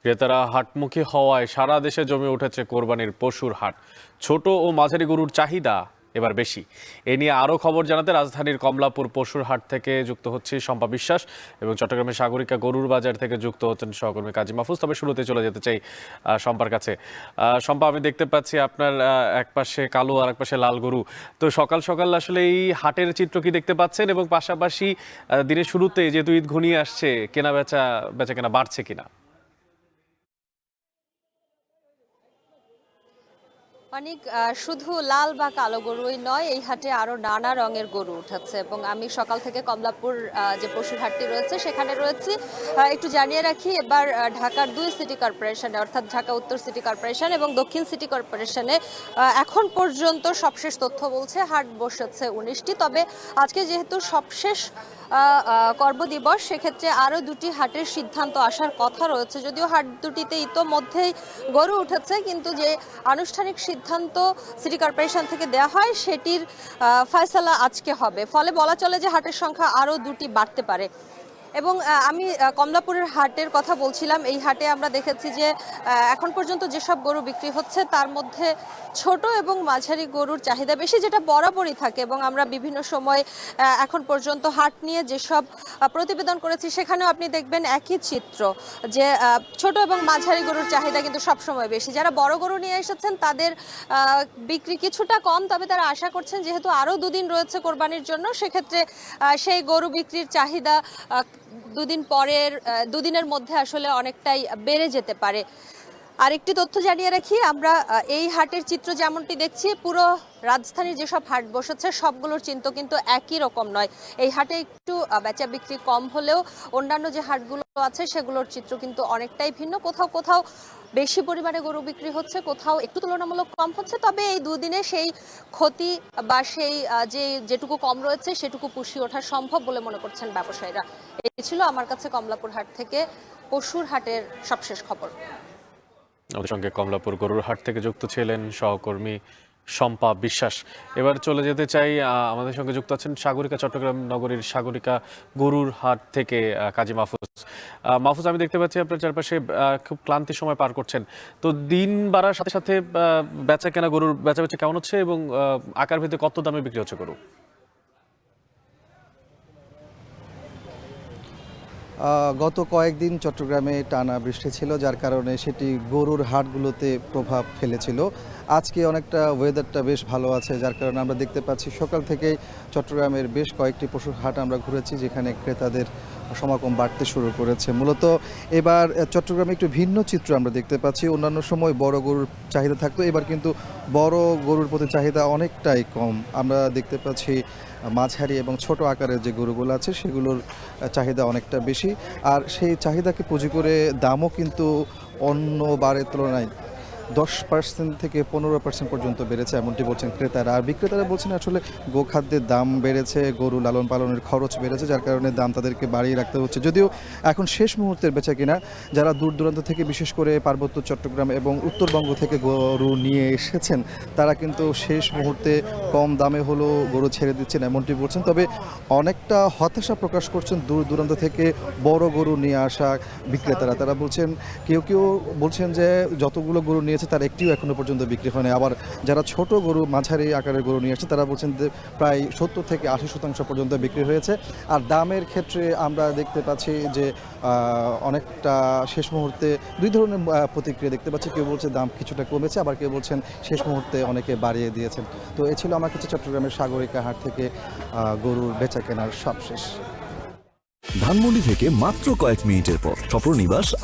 ক্রেতারা হাটমুখী হওয়ায় সারা দেশে জমে উঠেছে কোরবানির পশুর হাট। ছোট ও মাঝারি গরুর চাহিদা এবার বেশি। এ নিয়ে আরো খবর জানাতে রাজধানীর কমলাপুর পশুর হাট থেকে যুক্ত হচ্ছে শম্পা বিশ্বাস এবং চট্টগ্রামের সাগরিকা গরুর বাজার থেকে যুক্ত হচ্ছেন সহকর্মী কাজী মাহফুজ। তবে শুরুতে চলে যেতে চাই শম্পার কাছে। শম্পা, আমি দেখতে পাচ্ছি আপনার এক পাশে কালো আর এক পাশে লাল গরু। তো সকাল সকাল আসলে এই হাটের চিত্র কি দেখতে পাচ্ছেন, এবং পাশাপাশি দিনের শুরুতে যেহেতু ঈদ ঘনিয়ে আসছে, বেচা কেনা বাড়ছে কিনা? অনেক শুধু লাল বা কালো গরুই নয়, এই হাটে আরো নানা রঙের গরু উঠেছে এবং আমি সকাল থেকে কমলাপুর যে পশুর হাটটি রয়েছে সেখানে রয়েছি। একটু জানিয়ে রাখি, এবার ঢাকার 2 সিটি কর্পোরেশনে, অর্থাৎ ঢাকা উত্তর সিটি কর্পোরেশন এবং দক্ষিণ সিটি কর্পোরেশনে এখন পর্যন্ত সবশেষ তথ্য বলছে হাট বসেছে 19টি। তবে আজকে যেহেতু সবশেষ কর্মদিবস, সেক্ষেত্রে আরও 2টি হাটের সিদ্ধান্ত আসার কথা রয়েছে। যদিও হাট দুটিতে ইতোমধ্যেই গরু উঠেছে, কিন্তু যে আনুষ্ঠানিক সিদ্ধান্ত সিটি কর্পোরেশন থেকে দেওয়া হয় সেটির ফয়সালা আজকে হবে। ফলে বলা চলে যে হাটের সংখ্যা আরও 2টি বাড়তে পারে। এবং আমি কমলাপুরের হাটের কথা বলছিলাম। এই হাটে আমরা দেখেছি যে এখন পর্যন্ত যেসব গরু বিক্রি হচ্ছে তার মধ্যে ছোট এবং মাঝারি গরুর চাহিদা বেশি, যেটা বরাবরই থাকে। এবং আমরা বিভিন্ন সময় এখন পর্যন্ত হাট নিয়ে যেসব প্রতিবেদন করেছি সেখানেও আপনি দেখবেন একই চিত্র, যে ছোট এবং মাঝারি গরুর চাহিদা কিন্তু সবসময় বেশি। যারা বড় গরু নিয়ে এসেছেন তাদের বিক্রি কিছুটা কম, তবে তারা আশা করছেন যেহেতু আরও 2 দিন রয়েছে কোরবানির জন্য, সেক্ষেত্রে সেই গরু বিক্রির চাহিদা 2 দিনের মধ্যে আসলে অনেকটাই বেড়ে যেতে পারে। আরেকটি তথ্য জানিয়ে রাখি, আমরা এই হাটের চিত্র যেমনটি দেখছি, পুরো রাজধানীর যেসব হাট বসেছে সবগুলোর চিত্র কিন্তু একই রকম নয়। এই হাটে একটু বেচা বিক্রি কম হলেও অন্যান্য যে হাটগুলো আছে সেগুলোর চিত্র কিন্তু অনেকটাই ভিন্ন। কোথাও কোথাও বেশি পরিমাণে গরু বিক্রি হচ্ছে, কোথাও একটু তুলনামূলক কম হচ্ছে। তবে এই 2 দিনে সেই ক্ষতি বা সেই যেটুকু কম রয়েছে সেটুকু পুষিয়ে ওঠা সম্ভব বলে মনে করছেন ব্যবসায়ীরা। এই ছিল আমার কাছে কমলাপুর হাট থেকে পশুর হাটের সবশেষ খবর। আমাদের সঙ্গে কমলাপুর গরুর হাট থেকে যুক্ত ছিলেন সহকর্মী শম্পা বিশ্বাস। এবার চলে যেতে চাই, আমাদের সঙ্গে যুক্ত আছেন সাগরিকা, চট্টগ্রাম নগরীর সাগরিকা গরুর হাট থেকে কাজী মাহফুজ। মাহফুজ, আমি দেখতে পাচ্ছি আপনার চারপাশে খুব ক্লান্তির সময় পার করছেন। তো দিন বাড়ার সাথে সাথে বেচা কেনা, গরুর বেচা কেমন হচ্ছে, এবং আকার ভেদে কত দামে বিক্রি হচ্ছে গরু? গত কয়েকদিন চট্টগ্রামে টানা বৃষ্টি ছিল, যার কারণে সেটি গরুর হাটগুলোতে প্রভাব ফেলেছিল। আজকে অনেকটা ওয়েদারটা বেশ ভালো আছে, যার কারণে আমরা দেখতে পাচ্ছি সকাল থেকেই চট্টগ্রামের বেশ কয়েকটি পশুর হাট আমরা ঘুরেছি, যেখানে ক্রেতাদের সমাগম বাড়তে শুরু করেছে। মূলত এবার চট্টগ্রামে একটু ভিন্ন চিত্র আমরা দেখতে পাচ্ছি। অন্যান্য সময় বড় গরুর চাহিদা থাকতো, এবার কিন্তু বড় গরুর প্রতি চাহিদা অনেকটাই কম। আমরা দেখতে পাচ্ছি মাঝারি এবং ছোট আকারের যে গরুগুলো আছে সেগুলোর চাহিদা অনেকটা বেশি, আর সেই চাহিদাকে পুঁজি করে দামও কিন্তু অন্য বারের তুলনায় 10% থেকে 15% পর্যন্ত বেড়েছে, এমনটি বলছেন ক্রেতারা। আর বিক্রেতারা বলছেন আসলে গোখাদ্যের দাম বেড়েছে, গরু লালন পালনের খরচ বেড়েছে, যার কারণে দাম তাদেরকে বাড়িয়ে রাখতে হচ্ছে। যদিও এখন শেষ মুহূর্তের বেচা কিনা, যারা দূর দূরান্ত থেকে, বিশেষ করে পার্বত্য চট্টগ্রাম এবং উত্তরবঙ্গ থেকে গরু নিয়ে এসেছেন, তারা কিন্তু শেষ মুহূর্তে কম দামে হলেও গরু ছেড়ে দিচ্ছেন, এমনটি বলছেন। তবে অনেকটা হতাশা প্রকাশ করছেন দূর দূরান্ত থেকে বড় গরু নিয়ে আসা বিক্রেতারা। তারা বলছেন, কেউ কেউ বলছেন যে যতগুলো গরু নিয়েছে তার একটিও এখনো পর্যন্ত বিক্রি হয়নি। আবার যারা ছোট গরু, মাঝারি আকারের গরু নিয়ে আসছে, তারা বলছেন যে প্রায় 70 থেকে 80% পর্যন্ত বিক্রি হয়েছে। আর দামের ক্ষেত্রে আমরা দেখতে পাচ্ছি যে অনেকটা শেষ মুহূর্তে 2 ধরনের প্রতিক্রিয়া দেখতে পাচ্ছি। কেউ বলছে দাম কিছুটা কমেছে, আবার কেউ বলছেন শেষ মুহূর্তে অনেকে বাড়িয়ে দিয়েছেন। তো এ ছিল আমার কাছে চট্টগ্রামের সাগরিকা হাট থেকে গরুর বেচা কেনার সবশেষ। ধানমন্ডি থেকে মাত্র কয়েক মিনিটের পথ, স্বপ্ননিবাস